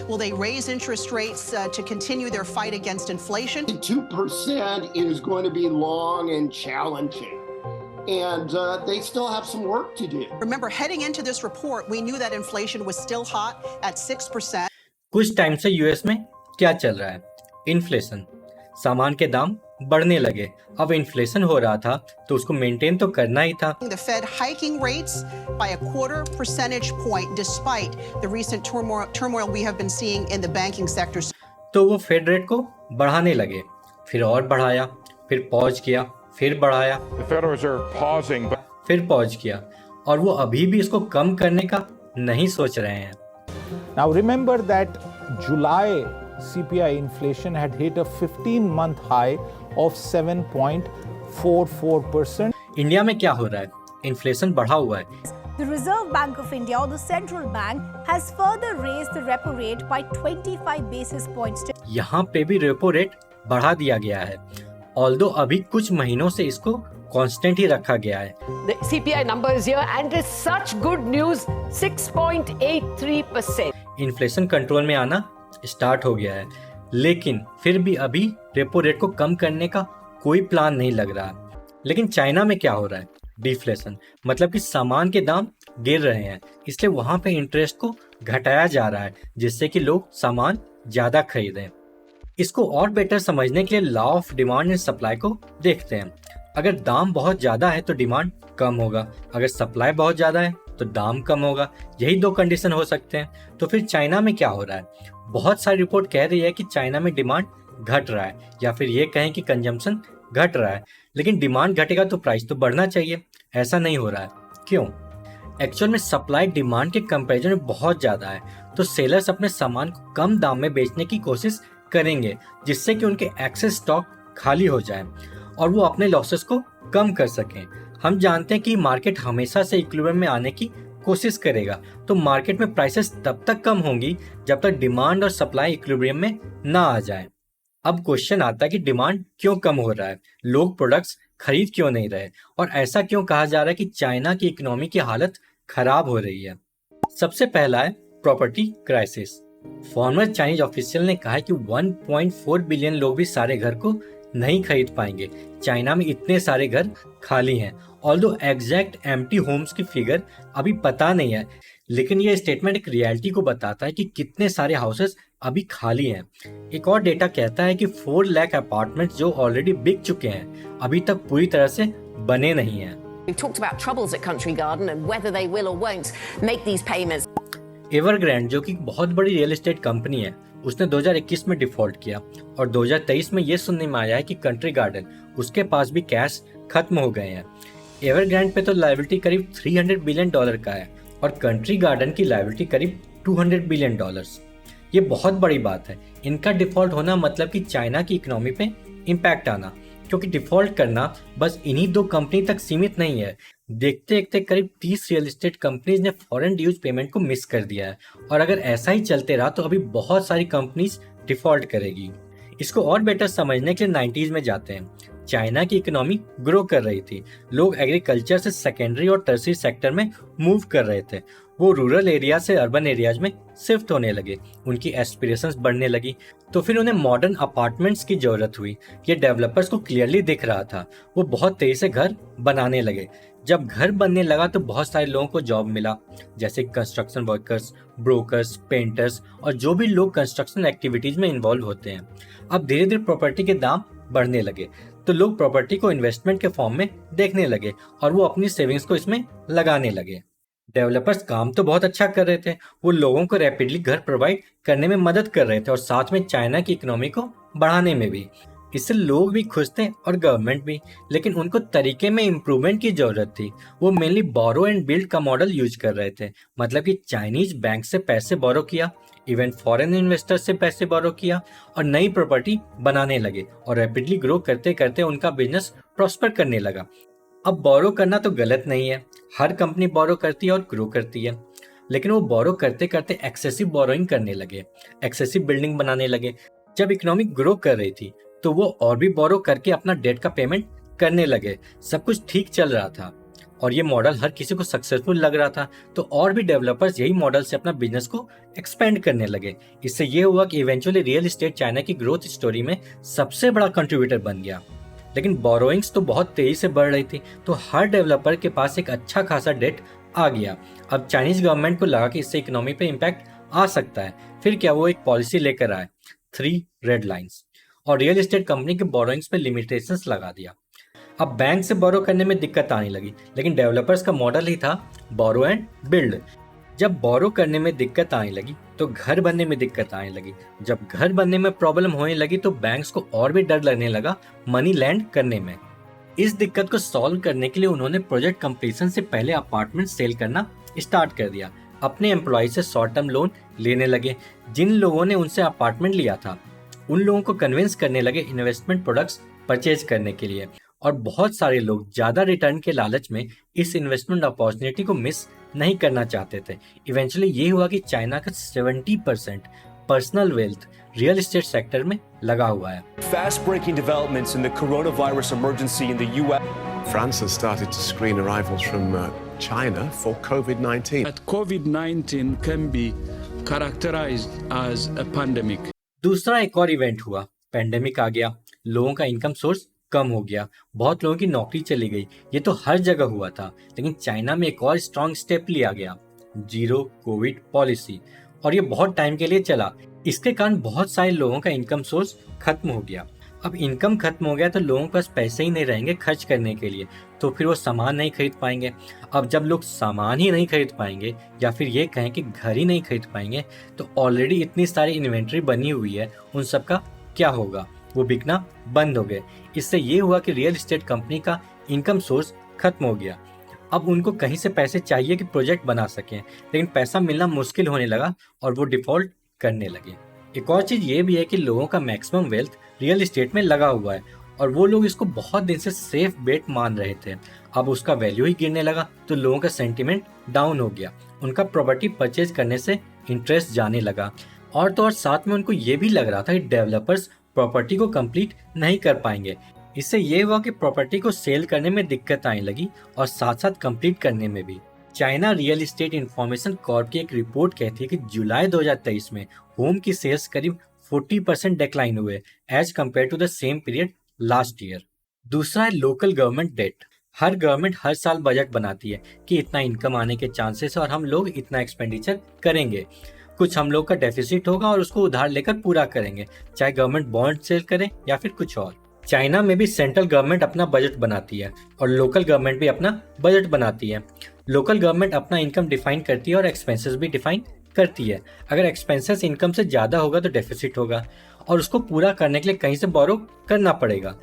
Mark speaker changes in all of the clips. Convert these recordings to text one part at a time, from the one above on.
Speaker 1: Will they raise interest rates to continue their fight against inflation?
Speaker 2: 2% is going to be long and challenging. And they still have some work to do.
Speaker 1: Remember, heading into this report, we knew that inflation was still hot at 6%.
Speaker 3: कुछ time से US में क्या चल रहा है? Inflation, सामान के दाम बढ़ने लगे। अब इन्फ्लेशन हो रहा था तो उसको मेंटेन तो करना ही था।
Speaker 1: The Fed hiking rates by a quarter percentage point despite the recent turmoil we have been seeing in the banking sector.
Speaker 3: तो वो फेड रेट को बढ़ाने लगे, फिर और बढ़ाया, फिर पॉज किया, फिर बढ़ाया, फिर पॉज किया, और वो अभी भी इसको कम करने का नहीं सोच रहे हैं।
Speaker 4: Now remember that July CPI inflation had hit a 15-month high of 7.44%.
Speaker 3: India में क्या हो रहा है? इन्फ्लेशन बढ़ा हुआ है।
Speaker 5: The Reserve Bank of India, or the central bank, has further raised the repo rate by 25 basis points.
Speaker 3: यहाँ पे भी रेपो रेट बढ़ा दिया गया है, ऑल्दो अभी कुछ महीनों से इसको कांस्टेंट ही रखा गया है।
Speaker 6: The CPI number is here and it's such good news, 6.83%.
Speaker 3: Inflation control में आना स्टार्ट हो गया है, लेकिन फिर भी अभी रेपो रेट को कम करने का कोई प्लान नहीं लग रहा। लेकिन चाइना में क्या हो रहा है? डिफ्लेशन, मतलब कि सामान के दाम गिर रहे हैं, इसलिए वहां पे इंटरेस्ट को घटाया जा रहा है जिससे कि लोग सामान ज्यादा खरीदें। इसको और बेटर समझने के लिए law of demand and supply को देखते हैं। अगर दाम बहुत ज्यादा है तो डिमांड कम होगा, अगर सप्लाई बहुत ज्यादा है तो दाम कम होगा। यही दो कंडीशन हो सकते हैं। तो फिर चाइना में क्या हो रहा है? बहुत सारी रिपोर्ट कह रही है कि चाइना में डिमांड घट रहा है, या फिर ये कहें कि कंजम्पशन घट रहा है। लेकिन डिमांड घटेगा तो प्राइस तो बढ़ना चाहिए, ऐसा नहीं हो रहा है। क्यों? एक्चुअल में सप्लाई डिमांड के कंपैरिजन में बहुत ज्यादा है, तो सेलर्स अपने सामान को कम दाम में बेचने की कोशिश करेंगे जिससे कि उनके एक्सेस स्टॉक खाली हो जाए और वो अपने लॉसेस को कम कर सकें। हम जानते हैं कि मार्केट हमेशा से इक्विलिब्रियम में आने की कोशिश करेगा, तो मार्केट में प्राइसेस तब तक कम होंगी जब तक डिमांड और सप्लाई इक्विलिब्रियम में ना आ जाए। अब क्वेश्चन आता है कि डिमांड क्यों कम हो रहा है, लोग प्रोडक्ट्स खरीद क्यों नहीं रहे, और ऐसा क्यों कहा जा रहा है कि चाइना की इकोनॉमी की हालत खराब हो रही है। सबसे पहला है property crisis. Farmer Chinese official ने कहा है कि 1.4 बिलियन लोग भी सारे घर को नहीं खरीद पाएंगे। चाइना में इतने सारे घर खाली हैं, ऑल्दो एग्जैक्ट एम्प्टी होम्स की फिगर अभी पता नहीं है, लेकिन ये स्टेटमेंट एक रियलिटी को बताता है कि कितने सारे हाउसेस अभी खाली हैं। एक और डेटा कहता है कि 4 लाख अपार्टमेंट्स जो ऑलरेडी बिक चुके हैं अभी तक पूरी तरह से बने नहीं हैं।
Speaker 6: We've talked about troubles at Country Garden and whether they will or won't make these payments.
Speaker 3: Evergrande जो कि बहुत बड़ी रियल एस्टेट कंपनी है, उसने 2021 में डिफॉल्ट किया और 2023 में ये सुनने में आया है कि कंट्री गार्डन उसके पास भी कैश खत्म हो गए हैं। एवरग्रैंड पे तो लायबिलिटी करीब $300 बिलियन का है और कंट्री गार्डन की लायबिलिटी करीब $200 बिलियन। ये बहुत बड़ी बात है। इनका डिफॉल्ट होना मतलब कि चाइना की इकोनॉमी पे इम्पैक्ट आना, क्योंकि डिफॉल्ट करना बस इन्हीं 2 कंपनी तक सीमित नहीं है। देखते देखते करीब 30 रियल एस्टेट कंपनीज ने फॉरेन ड्यूज पेमेंट को मिस कर दिया है, और अगर ऐसा ही चलते रहा तो अभी बहुत सारी कंपनीज डिफॉल्ट करेगी। इसको और बेटर समझने के लिए 90s में जाते हैं। चाइना की इकोनॉमी ग्रो कर रही थी, लोग एग्रीकल्चर से सेकेंडरी और टर्सरी सेक्टर में मूव कर रहे थे, वो रूरल एरिया से अर्बन एरियाज में शिफ्ट होने लगे, उनकी एस्पिरेशंस बढ़ने लगी, तो फिर उन्हें मॉडर्न अपार्टमेंट्स की जरूरत हुई। ये डेवलपर्स को क्लियरली दिख रहा था, वो बहुत तेजी से घर बनाने लगे। जब घर बनने लगा तो बहुत सारे लोगों को जॉब मिला, जैसे कंस्ट्रक्शन वर्कर्स, ब्रोकर्स, पेंटर्स और जो भी लोग कंस्ट्रक्शन एक्टिविटीज में इन्वॉल्व होते हैं। अब धीरे धीरे प्रॉपर्टी के दाम बढ़ने लगे, तो लोग प्रॉपर्टी को इन्वेस्टमेंट के फॉर्म में देखने लगे और वो अपनी सेविंग्स को इसमें लगाने लगे। डेवलपर्स काम तो बहुत अच्छा कर रहे थे, वो लोगों को रैपिडली घर प्रोवाइड करने में मदद कर रहे थे और साथ में चाइना की इकोनॉमी को बढ़ाने में भी। इससे लोग भी खुश थे और गवर्नमेंट भी, लेकिन उनको तरीके में इम्प्रूवमेंट की जरूरत थी। वो मेनली बोरो एंड बिल्ड का मॉडल यूज कर रहे थे, मतलब कि चाइनीज बैंक से पैसे बोरो किया, इवन फॉरेन इन्वेस्टर से पैसे बोरो किया और नई प्रॉपर्टी बनाने लगे, और रैपिडली ग्रो करते करते उनका बिजनेस प्रॉस्पर करने लगा। अब बोरो करना तो गलत नहीं है, हर कंपनी बोरो करती है और ग्रो करती है, लेकिन वो बोरो करते करते एक्सेसिव बोरोइंग करने लगे, एक्सेसिव बिल्डिंग बनाने लगे। जब इकोनॉमी ग्रो कर रही थी तो वो और भी बोरो करके अपना डेट का पेमेंट करने लगे। सब कुछ ठीक चल रहा था, और ये मॉडल हर किसी को सक्सेसफुल लग रहा था, तो और भी डेवलपर्स यही मॉडल से अपना बिजनेस को एक्सपेंड करने लगे। इससे ये हुआ कि इवेंचुअली रियल एस्टेट चाइना की ग्रोथ स्टोरी में सबसे बड़ा कंट्रीब्यूटर बन गया। लेकिन बोरोइंग्स तो बहुत तेजी से बढ़ रही थी, तो हर डेवलपर के पास एक अच्छा खासा डेट आ गया। अब चाइनीज गवर्नमेंट को लगा कि इससे इकोनॉमी पे इम्पैक्ट आ सकता है। फिर क्या वो एक पॉलिसी लेकर आए, 3 रेड लाइंस, और रियल एस्टेट कंपनी के बोरोइंग्स पे लिमिटेशंस लगा दिया। अब बैंक से बोरो करने में दिक्कत आने लगी, लेकिन डेवलपर्स का मॉडल ही था बोरो एंड बिल्ड। जब बोरो करने में दिक्कत आने लगी तो घर बनने में दिक्कत आने लगी। जब घर बनने में प्रॉब्लम होने लगी तो बैंक्स को और भी डर लगने लगा मनी लैंड करने में। इस दिक्कत को सॉल्व करने के लिए उन्होंने प्रोजेक्ट कंप्लीशन से पहले अपार्टमेंट सेल करना स्टार्ट कर दिया। अपने एम्प्लॉय से शॉर्ट टर्म लोन लेने लगे। जिन लोगों ने उनसे अपार्टमेंट लिया था उन लोगों को कन्विंस करने लगे इन्वेस्टमेंट प्रोडक्ट्स परचेज करने के लिए, और बहुत सारे लोग ज्यादा रिटर्न के लालच में इस इन्वेस्टमेंट अपॉर्चुनिटी को मिस नहीं करना चाहते थे। इवेंचुअली ये हुआ कि चाइना का 70% personal wealth real estate sector में लगा हुआ है।
Speaker 7: Fast-breaking developments in the coronavirus emergency in the U.S.
Speaker 8: France has started to screen arrivals from China for COVID-19.
Speaker 9: That COVID-19 can be characterized as a pandemic.
Speaker 3: दूसरा एक और event हुआ, pandemic आ गया, लोगों का इनकम सोर्स कम हो गया, बहुत लोगों की नौकरी चली गई। ये तो हर जगह हुआ था, लेकिन चाइना में एक और स्ट्रॉन्ग स्टेप लिया गया, जीरो कोविड पॉलिसी, और ये बहुत टाइम के लिए चला। इसके कारण बहुत सारे लोगों का इनकम सोर्स खत्म हो गया। अब इनकम खत्म हो गया तो लोगों के पास पैसे ही नहीं रहेंगे खर्च करने के लिए, तो फिर वो सामान नहीं खरीद पाएंगे। अब जब लोग सामान ही नहीं खरीद पाएंगे, या फिर ये कहें कि घर ही नहीं खरीद पाएंगे, तो ऑलरेडी इतनी सारी इन्वेंट्री बनी हुई है, उन सब का क्या होगा? वो बिकना बंद हो गए। इससे ये हुआ कि रियल एस्टेट कंपनी का इनकम सोर्स खत्म हो गया। अब उनको कहीं से पैसे चाहिए कि प्रोजेक्ट बना सकें, लेकिन पैसा मिलना मुश्किल होने लगा और वो डिफॉल्ट करने लगे। एक और चीज ये भी है कि लोगों का मैक्सिमम वेल्थ रियल एस्टेट में लगा हुआ है, और वो लोग इसको बहुत दिन से सेफ बेट मान रहे थे। अब उसका वैल्यू ही गिरने लगा तो लोगों का सेंटिमेंट डाउन हो गया, उनका प्रॉपर्टी परचेज करने से इंटरेस्ट जाने लगा, और तो और साथ में उनको ये भी लग रहा था कि डेवलपर्स प्रॉपर्टी को कंप्लीट नहीं कर पाएंगे। इससे ये हुआ कि प्रॉपर्टी को सेल करने में दिक्कत आने लगी और साथ साथ कंप्लीट करने में भी। China real estate information Corp की एक रिपोर्ट कहती है कि जुलाई 2023 में होम की सेल्स करीब 40% डिक्लाइन हुए as compare to the same period last year. दूसरा है लोकल गवर्नमेंट डेट। हर गवर्नमेंट हर साल बजट बनाती है कि इतना इनकम आने के चांसेस है और हम लोग इतना एक्सपेंडिचर करेंगे। कुछ हम लोग का डेफिसिट होगा और उसको उधार लेकर पूरा करेंगे, चाहे गवर्नमेंट बॉन्ड सेल करे या फिर कुछ और। चाइना में भी सेंट्रल गवर्नमेंट अपना बजट बनाती है और लोकल गवर्नमेंट भी अपना बजट बनाती है। लोकल गवर्नमेंट अपना इनकम डिफाइन करती है और एक्सपेंसेस भी डिफाइन करती है। अगर एक्सपेंसेस इनकम से ज्यादा होगा तो डेफिसिट होगा और उसको पूरा करने के लिए कहीं से बोरो करना पड़ेगा।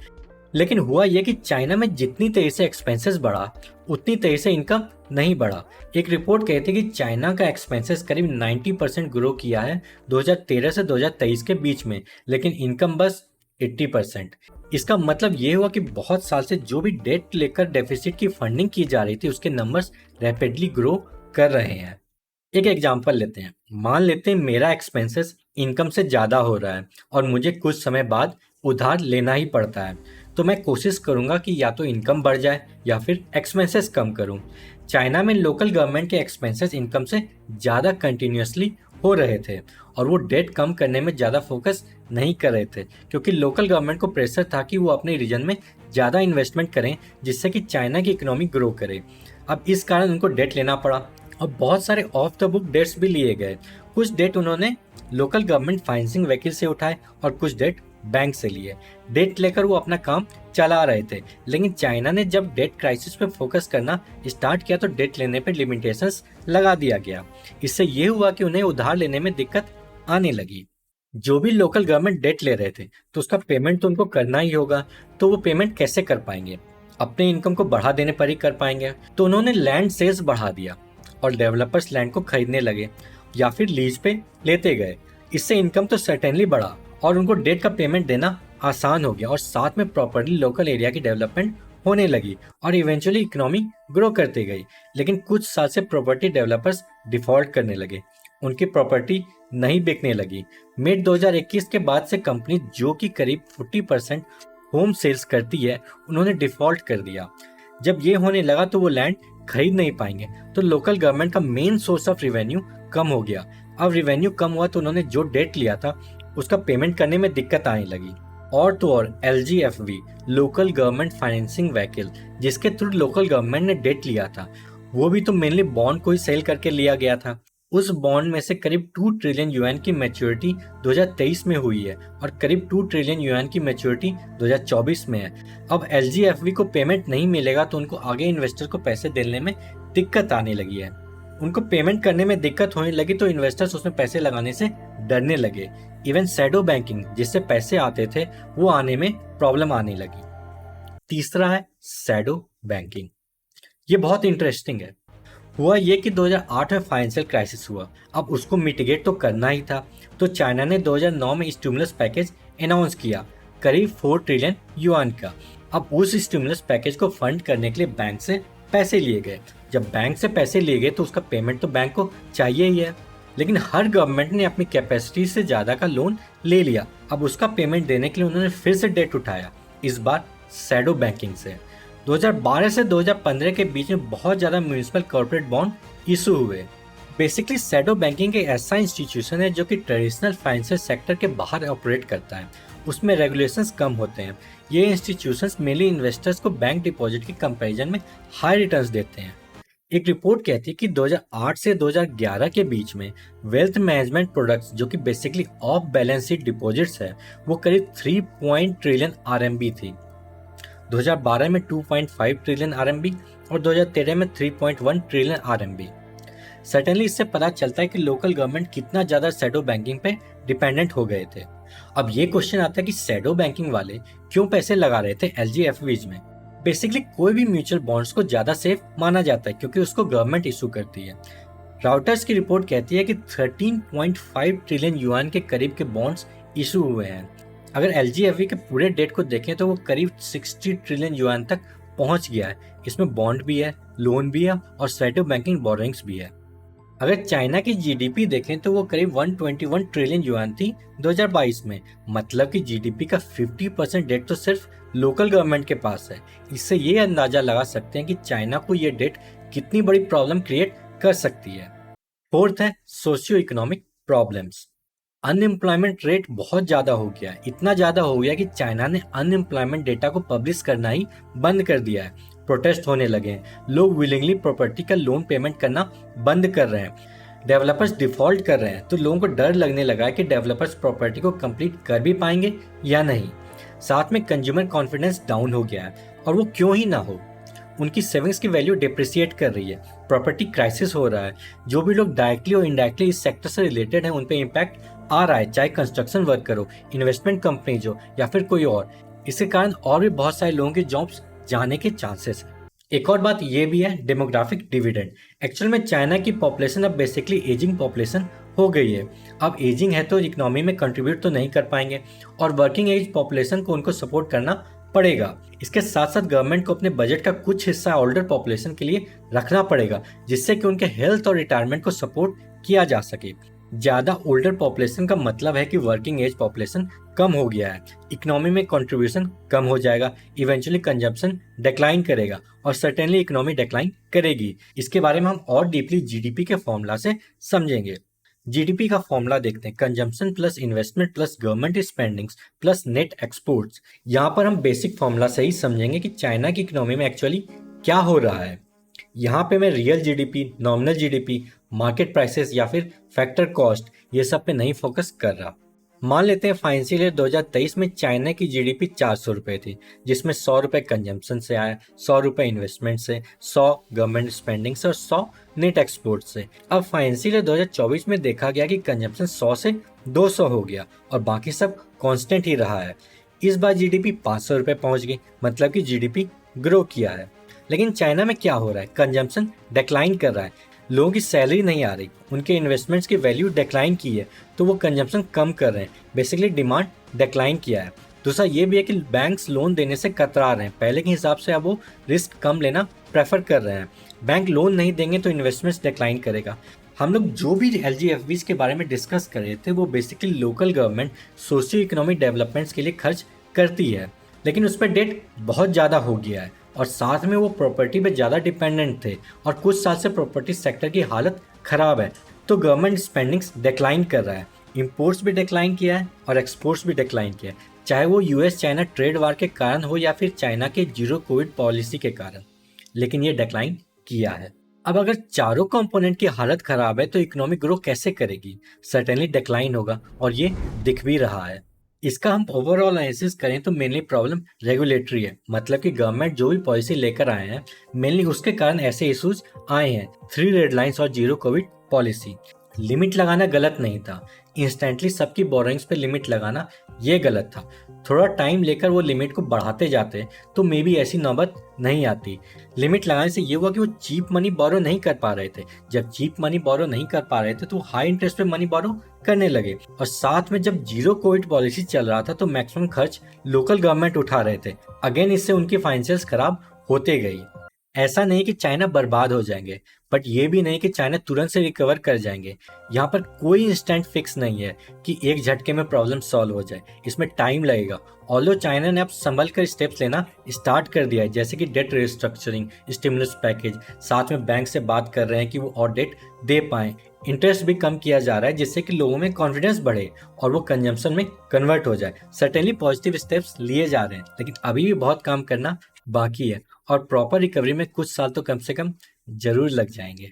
Speaker 3: लेकिन हुआ यह कि चाइना में जितनी तेजी से एक्सपेंसेस बढ़ा उतनी तेजी से इनकम नहीं बढ़ा। एक रिपोर्ट कहती है कि चाइना का एक्सपेंसेस करीब 90% ग्रो किया है 2013 से 2023 के बीच में, लेकिन इनकम बस 80%। इसका मतलब ये हुआ कि बहुत साल से जो भी डेट लेकर डेफिसिट की फंडिंग की जा रही थी उसके नंबर्स रैपिडली ग्रो कर रहे हैं। एक एग्जांपल लेते हैं। मान लेते हैं मेरा एक्सपेंसेस इनकम से ज़्यादा हो रहा है और मुझे कुछ समय बाद उधार लेना ही पड़ता है, तो मैं कोशिश करूंगा कि या तो इनकम बढ़ जाए या फिर एक्सपेंसेस कम करूं। चाइना में लोकल गवर्नमेंट के एक्सपेंसेस इनकम से ज़्यादा कंटिन्यूसली हो रहे थे और वो डेट कम करने में ज़्यादा फोकस नहीं कर रहे थे, क्योंकि लोकल गवर्नमेंट को प्रेशर था कि वो अपने रीजन में ज़्यादा इन्वेस्टमेंट करें जिससे कि चाइना की इकोनॉमी ग्रो करे। अब इस कारण उनको डेट लेना पड़ा और बहुत सारे ऑफ द बुक डेट्स भी लिए गए। कुछ डेट उन्होंने लोकल गवर्नमेंट फाइनेंसिंग व्हीकल से उठाए और कुछ डेट बैंक से लिए। डेट लेकर वो अपना काम चला रहे थे, लेकिन चाइना ने जब डेट क्राइसिस पे फोकस करना स्टार्ट किया तो डेट लेने पे लिमिटेशंस लगा दिया गया। इससे ये हुआ कि उन्हें उधार लेने में दिक्कत आने लगी। जो भी लोकल गवर्नमेंट डेट ले रहे थे तो उसका पेमेंट तो उनको करना ही होगा, तो वो पेमेंट कैसे कर पाएंगे? अपने इनकम को बढ़ा देने पर ही कर पाएंगे। तो उन्होंने लैंड सेल्स बढ़ा दिया और डेवलपर्स लैंड को खरीदने लगे या फिर लीज पे लेते गए। इससे इनकम तो सर्टेनली बढ़ा और उनको डेट का पेमेंट देना आसान हो गया और साथ में प्रॉपर्ली लोकल एरिया की डेवलपमेंट होने लगी और इवेंचुअली इकोनॉमी ग्रो करते गई। लेकिन कुछ साल से प्रॉपर्टी डेवलपर्स डिफॉल्ट करने लगे, उनकी प्रॉपर्टी नहीं बिकने लगी। मिड 2021 के बाद से कंपनी जो कि करीब 40% होम सेल्स करती है उन्होंने डिफॉल्ट कर दिया। जब ये होने लगा तो वो लैंड खरीद नहीं पाएंगे, तो लोकल गवर्नमेंट का मेन सोर्स ऑफ रेवेन्यू कम हो गया। अब रेवेन्यू कम हुआ तो उन्होंने जो डेट लिया था उसका पेमेंट करने में दिक्कत आने लगी। और तो और LGFV local government financing vehicle, जिसके थ्रू लोकल गवर्नमेंट ने डेट लिया था, वो भी तो मेनली बॉन्ड को ही सेल करके लिया गया था। उस बॉन्ड में से करीब 2 ट्रिलियन युआन की मैच्योरिटी 2023 में हुई है और करीब 2 ट्रिलियन युआन की मैच्योरिटी 2024 में है। अब LGFV को पेमेंट नहीं मिलेगा तो उनको आगे इन्वेस्टर को पैसे देने में दिक्कत आने लगी है। उनको पेमेंट करने में दिक्कत होने लगी तो इन्वेस्टर्स उसमें पैसे लगाने से डरने लगे। इवन शैडो बैंकिंग, जिससे पैसे आते थे, वो आने में प्रॉब्लम आने लगी। तीसरा है शैडो बैंकिंग। ये बहुत इंटरेस्टिंग है। हुआ ये कि 2008 में फाइनेंशियल क्राइसिस हुआ, अब उसको मिटिगेट तो करना ही था, तो चाइना ने 2009 में स्टिमुलस पैकेज अनाउंस किया करीब 4 ट्रिलियन युआन का। अब उस स्टिमुलस पैकेज को फंड करने के लिए बैंक से पैसे लिए गए। जब बैंक से पैसे लिए गए तो उसका पेमेंट तो बैंक को चाहिए ही है, लेकिन हर गवर्नमेंट ने अपनी कैपेसिटी से ज़्यादा का लोन ले लिया। अब उसका पेमेंट देने के लिए उन्होंने फिर से डेट उठाया, इस बार शैडो बैंकिंग से। 2012 से 2015 के बीच में बहुत ज़्यादा म्यूनिसिपल कॉर्पोरेट बॉन्ड इशू हुए। बेसिकली शैडो बैंकिंग एक ऐसा इंस्टीट्यूशन है जो कि ट्रेडिशनल फाइनेंशियल सेक्टर के बाहर ऑपरेट करता है। उसमें रेगुलेशंस कम होते हैं। ये इंस्टीट्यूशंस मेनली इन्वेस्टर्स को बैंक डिपॉजिट के कंपैरिजन में हाई रिटर्न्स देते हैं। एक रिपोर्ट कहती है कि 2008 से 2011 के बीच में वेल्थ मैनेजमेंट प्रोडक्ट्स, जो कि basically of balance sheet deposits है, वो करीब 3 ट्रिलियन RMB थी। 2012 में 2.5 ट्रिलियन RMB और 2013 में 3.1 ट्रिलियन RMB। सर्टेनली इससे पता चलता है कि लोकल गवर्नमेंट कितना ज़्यादा शैडो बैंकिंग पे डिपेंडेंट हो गए थे। अब ये क्वेश्चन आता है कि शैडो बैंकिंग वाले क्यों पैसे लगा रहे थे LGFVs में। बेसिकली कोई भी म्यूचुअल बॉन्ड्स को ज़्यादा सेफ माना जाता है क्योंकि उसको गवर्नमेंट इशू करती है। राउटर्स की रिपोर्ट कहती है कि 13.5 ट्रिलियन युआन के करीब के बॉन्ड्स इशू हुए हैं। अगर LGFV के पूरे डेट को देखें तो वो करीब 60 ट्रिलियन युआन तक पहुंच गया है। इसमें बॉन्ड भी है, लोन भी है और शैडो बैंकिंग बोरोइंग्स भी है। अगर चाइना की GDP देखें तो वो करीब 121 ट्रिलियन युआन थी 2022 में। मतलब कि GDP का 50% डेट तो सिर्फ लोकल गवर्नमेंट के पास है। इससे ये अंदाजा लगा सकते हैं कि चाइना को ये डेट कितनी बड़ी प्रॉब्लम क्रिएट कर सकती है। फोर्थ है socio economic problems. Unemployment rate बहुत ज़्यादा हो गया है। इतना ज़्यादा हो गया कि चाइना ने अनएम्प्लॉयमेंट डेटा को पब्लिश करना ही बंद कर दिया है। प्रोटेस्ट होने लगे हैं, लोग विलिंगली प्रॉपर्टी का लोन पेमेंट करना बंद कर रहे हैं, डेवलपर्स डिफॉल्ट कर रहे हैं। तो लोगों को डर लगने लगा है कि डेवलपर्स प्रॉपर्टी को कंप्लीट कर भी पाएंगे या नहीं। साथ में कंज्यूमर कॉन्फिडेंस डाउन हो गया है, और वो क्यों ही ना हो। उनकी सेविंग्स की वैल्यू डिप्रिसिएट कर रही है, प्रॉपर्टी क्राइसिस हो रहा है। जो भी लोग डायरेक्टली और इनडायरेक्टली इस सेक्टर से रिलेटेड हैं उन पे इम्पैक्ट आ रहा है, चाहे कंस्ट्रक्शन वर्कर हो, इन्वेस्टमेंट कंपनीज हो या फिर कोई और। इसके कारण और भी बहुत सारे लोगों के जॉब्स जाने के चांसेस है। एक और बात ये भी है डेमोग्राफिक डिविडेंड। एक्चुअल में चाइना की पॉपुलेशन अब बेसिकली एजिंग पॉपुलेशन हो गई है। अब एजिंग है तो इकोनॉमी में कंट्रीब्यूट तो नहीं कर पाएंगे और वर्किंग एज पॉपुलेशन को उनको सपोर्ट करना पड़ेगा। इसके साथ साथ गवर्नमेंट को अपने बजट का कुछ हिस्सा ओल्डर पॉपुलेशन के लिए रखना पड़ेगा, जिससे कि उनके हेल्थ और रिटायरमेंट को सपोर्ट किया जा सके। ज़्यादा ओल्डर पॉपुलेशन का मतलब है कि वर्किंग एज पॉपुलेशन कम हो गया है, इकोनॉमी में कंट्रीब्यूशन कम हो जाएगा, इवेंचुअली कंजम्पशन डिक्लाइन करेगा और सर्टेनली इकोनॉमी डिक्लाइन करेगी। इसके बारे में हम और डीपली जीडीपी के फॉर्मूला से समझेंगे। जीडीपी का फॉर्मूला देखते हैं, consumption plus investment plus government spendings plus net exports. यहाँ पर हम बेसिक फॉर्मूला से ही समझेंगे कि चाइना की इकोनॉमी में एक्चुअली क्या हो रहा है। यहाँ पे मैं real GDP, nominal GDP, market prices या फिर फैक्टर कॉस्ट ये सब पे नहीं फोकस कर रहा। मान लेते हैं फाइनेंशियल ईयर 2023 में चाइना की जीडीपी 400 रुपये थी, जिसमें 100 रुपये कंजम्पशन से आया, 100 रुपये इन्वेस्टमेंट से, 100 गवर्नमेंट स्पेंडिंग से और 100 नेट एक्सपोर्ट से। अब फाइनेंशियल ईयर 2024 में देखा गया कि कंजम्पशन 100 से 200 हो गया और बाकी सब कांस्टेंट ही रहा है। इस बार जीडीपी 500 रुपये पहुंच गई, मतलब कि जीडीपी ग्रो किया है। लेकिन चाइना में क्या हो रहा है, कंजम्पशन डिक्लाइन कर रहा है, लोगों की सैलरी नहीं आ रही, उनके इन्वेस्टमेंट्स की वैल्यू डिक्लाइन की है, तो वो कंजम्पशन कम कर रहे हैं, बेसिकली डिमांड डिक्लाइन किया है। दूसरा ये भी है कि बैंक्स लोन देने से कतरा रहे हैं, पहले के हिसाब से अब वो रिस्क कम लेना प्रेफर कर रहे हैं। बैंक लोन नहीं देंगे तो इन्वेस्टमेंट्स डिक्लाइन करेगा। हम लोग जो भी LGFVs के बारे में डिस्कस कर रहे थे वो basically local government socio economic developments के लिए खर्च करती है, लेकिन उस पर डेट बहुत ज़्यादा हो गया है। और साथ में वो प्रॉपर्टी पे ज़्यादा डिपेंडेंट थे और कुछ साल से प्रॉपर्टी सेक्टर की हालत ख़राब है, तो गवर्नमेंट स्पेंडिंग्स डिक्लाइन कर रहा है। इंपोर्ट्स भी डिक्लाइन किया है और एक्सपोर्ट्स भी डिक्लाइन किया है, चाहे वो यूएस चाइना ट्रेड वार के कारण हो या फिर चाइना के जीरो कोविड पॉलिसी के कारण, लेकिन ये डिक्लाइन किया है। अब अगर चारों कंपोनेंट की हालत खराब है तो इकोनॉमिक ग्रो कैसे करेगी? सर्टेनली डिक्लाइन होगा और ये दिख भी रहा है। इसका हम ओवरऑल एनालिसिस करें तो मेनली प्रॉब्लम रेगुलेटरी है, मतलब कि गवर्नमेंट जो भी पॉलिसी लेकर आए हैं मेनली उसके कारण ऐसे इश्यूज आए हैं। 3 रेड लाइंस और जीरो कोविड पॉलिसी। लिमिट लगाना गलत नहीं था, इंस्टेंटली सबकी बोरोइंग्स पे लिमिट लगाना ये गलत था। थोड़ा टाइम लेकर वो लिमिट को बढ़ाते जाते तो मे बी ऐसी नौबत नहीं आती। लिमिट लगाने से ये हुआ कि वो चीप मनी बोरो नहीं कर पा रहे थे। जब चीप मनी बोरो नहीं कर पा रहे थे तो हाई इंटरेस्ट पे मनी बोरो करने लगे, और साथ में जब जीरो कोविड पॉलिसी चल रहा था तो मैक्सिमम खर्च लोकल गवर्नमेंट उठा रहे थे। अगेन इससे उनकी फाइनेंशियल्स खराब होते गई। ऐसा नहीं कि चाइना बर्बाद हो जाएंगे, बट ये भी नहीं कि चाइना तुरंत से रिकवर कर जाएंगे। यहाँ पर कोई इंस्टेंट फिक्स नहीं है कि एक झटके में प्रॉब्लम सॉल्व हो जाए, इसमें टाइम लगेगा। ऑल्दो चाइना ने अब संभल कर स्टेप्स लेना स्टार्ट कर दिया है, जैसे कि डेट रिस्ट्रक्चरिंग, स्टिमुलस पैकेज, साथ में बैंक से बात कर रहे हैं कि वो और डेट दे पाएं। इंटरेस्ट भी कम किया जा रहा है जिससे कि लोगों में कॉन्फिडेंस बढ़े और वो कंजम्पशन में कन्वर्ट हो जाए। सर्टेनली पॉजिटिव स्टेप्स लिए जा रहे हैं, लेकिन अभी भी बहुत काम करना बाकी है और प्रॉपर रिकवरी में कुछ साल तो कम से कम जरूर लग जाएंगे।